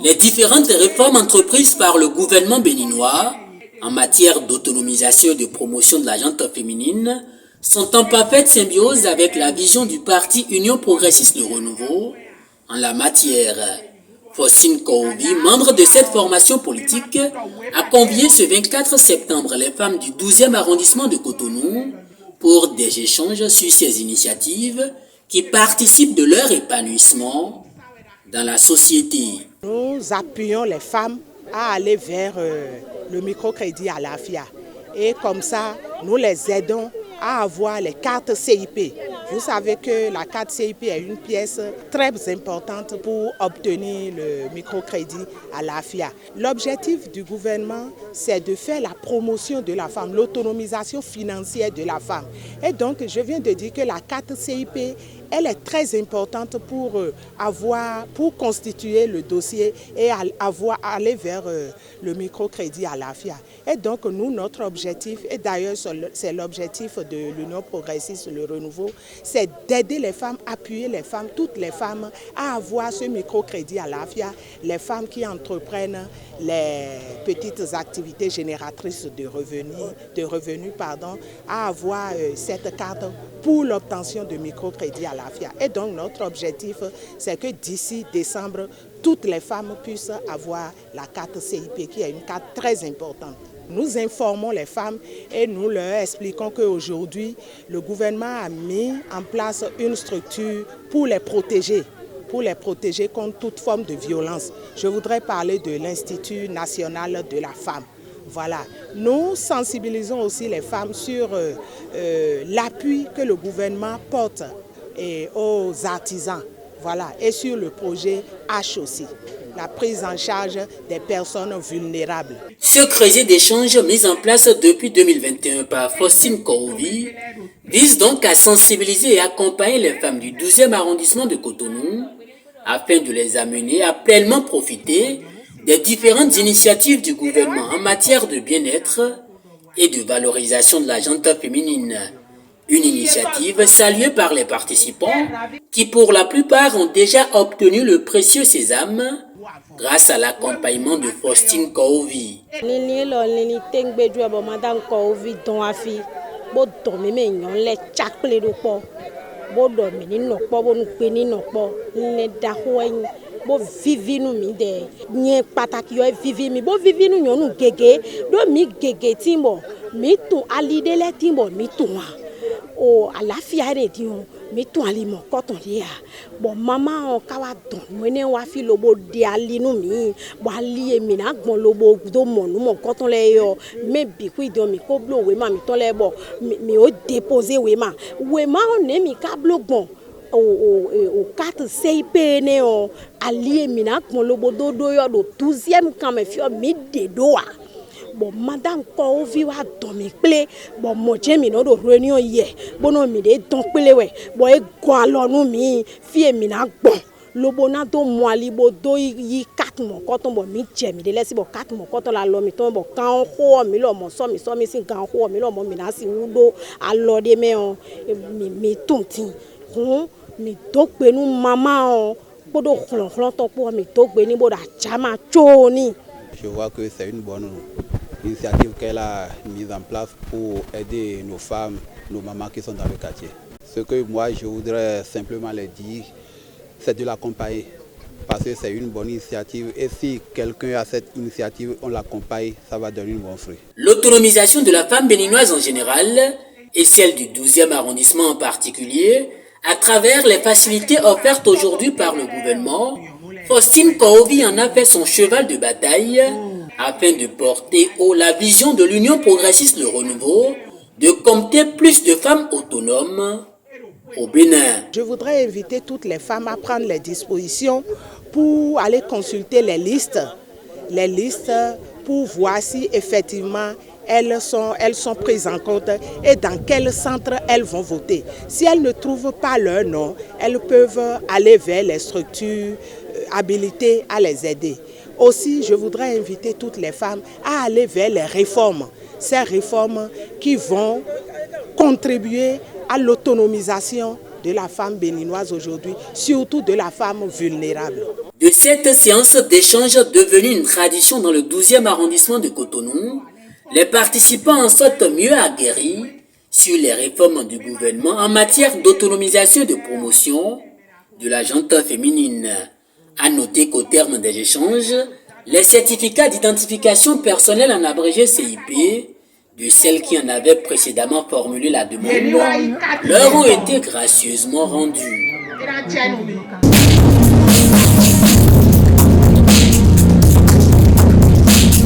Les différentes réformes entreprises par le gouvernement béninois en matière d'autonomisation et de promotion de la gente féminine sont en parfaite symbiose avec la vision du parti Union progressiste Le Renouveau en la matière. Faustine Kouovi, membre de cette formation politique, a convié ce 24 septembre les femmes du 12e arrondissement de Cotonou pour des échanges sur ces initiatives qui participent de leur épanouissement dans la société. Nous appuyons les femmes à aller vers le microcrédit à l'AFIA et comme ça, nous les aidons à avoir les cartes CIP. Vous savez que la carte CIP est une pièce très importante pour obtenir le microcrédit à l'AFIA. L'objectif du gouvernement, c'est de faire la promotion de la femme, l'autonomisation financière de la femme. Et donc, je viens de dire que la carte CIP, elle est très importante pour constituer le dossier et aller vers le microcrédit à l'AFIA. Et donc, nous, notre objectif, et d'ailleurs c'est l'objectif de l'Union progressiste, le renouveau, c'est d'aider les femmes, appuyer les femmes, toutes les femmes à avoir ce microcrédit à l'AFIA, les femmes qui entreprennent les petites activités génératrices de revenus, à avoir cette carte pour l'obtention de microcrédit à l'AFIA. Et donc notre objectif, c'est que d'ici décembre, toutes les femmes puissent avoir la carte CIP, qui est une carte très importante. Nous informons les femmes et nous leur expliquons qu'aujourd'hui, le gouvernement a mis en place une structure pour les protéger contre toute forme de violence. Je voudrais parler de l'Institut national de la femme. Voilà. Nous sensibilisons aussi les femmes sur l'appui que le gouvernement porte aux artisans. Voilà. Et sur le projet H aussi, la prise en charge des personnes vulnérables. Ce creuset d'échange mis en place depuis 2021 par Faustine Kouovi vise donc à sensibiliser et accompagner les femmes du 12e arrondissement de Cotonou afin de les amener à pleinement profiter des différentes initiatives du gouvernement en matière de bien-être et de valorisation de la gente féminine. Une initiative saluée par les participants qui pour la plupart ont déjà obtenu le précieux sésame grâce à l'accompagnement de Faustine Kouovi. Bo vivi nu mi de nye pataki yo vivi mi bo vivi nu nyonu gege do mi gege timbo mi tun alide le timbo mi tun wa o àlàáfíà re ti o mi tun ali mo koton dia bo mama o kawa don wene wa fi lobo de ali nu mi bo ali emi na gbon lobo do mo nu mo koton le yo me bi ku idon mi ko blow we ma mi ton le bo mi o déposer we ma o ne mi ka blow gbon o carte CIP ne o allié mina kon lobo do yo do 12e kan me fi o mi de do a bon madame Kouovi wa don mi ple bon mo je mi no do réunion ye bono mi de don ple we bo e go alonu mi fi mi na gbon lobo na do mo ali bo do yi 4 mo koton bo mi je mi de lesi bo 4 mo koton la lo mi ton bo kan ho mi lo mo so mi sin kan ho mi lo mo mi na si wudo alode me o mi tontin mi dogbe nu mama o bodo khlo to po mi dogbe ni boda chama choni. Je vois que c'est une bonne initiative qu'elle a mise en place pour aider nos femmes, nos mamans qui sont dans le quartier. Ce que moi je voudrais simplement leur dire, c'est de l'accompagner parce que c'est une bonne initiative et si quelqu'un a cette initiative, on l'accompagne, ça va donner un bon fruit. L'autonomisation de la femme béninoise en général et celle du 12e arrondissement en particulier à travers les facilités offertes aujourd'hui par le gouvernement, Faustine Kouovi en a fait son cheval de bataille afin de porter haut la vision de l'Union progressiste Le Renouveau de compter plus de femmes autonomes au Bénin. Je voudrais inviter toutes les femmes à prendre les dispositions pour aller consulter les listes pour voir si effectivement elles sont prises en compte et dans quel centre elles vont voter. Si elles ne trouvent pas leur nom, elles peuvent aller vers les structures habilitées à les aider. Aussi, je voudrais inviter toutes les femmes à aller vers les réformes. Ces réformes qui vont contribuer à l'autonomisation de la femme béninoise aujourd'hui, surtout de la femme vulnérable. De cette séance d'échange devenue une tradition dans le 12e arrondissement de Cotonou, les participants en sortent mieux aguerris sur les réformes du gouvernement en matière d'autonomisation et de promotion de la gente féminine. À noter qu'au terme des échanges, les certificats d'identification personnelle en abrégé CIP de celles qui en avaient précédemment formulé la demande leur ont été gracieusement rendus.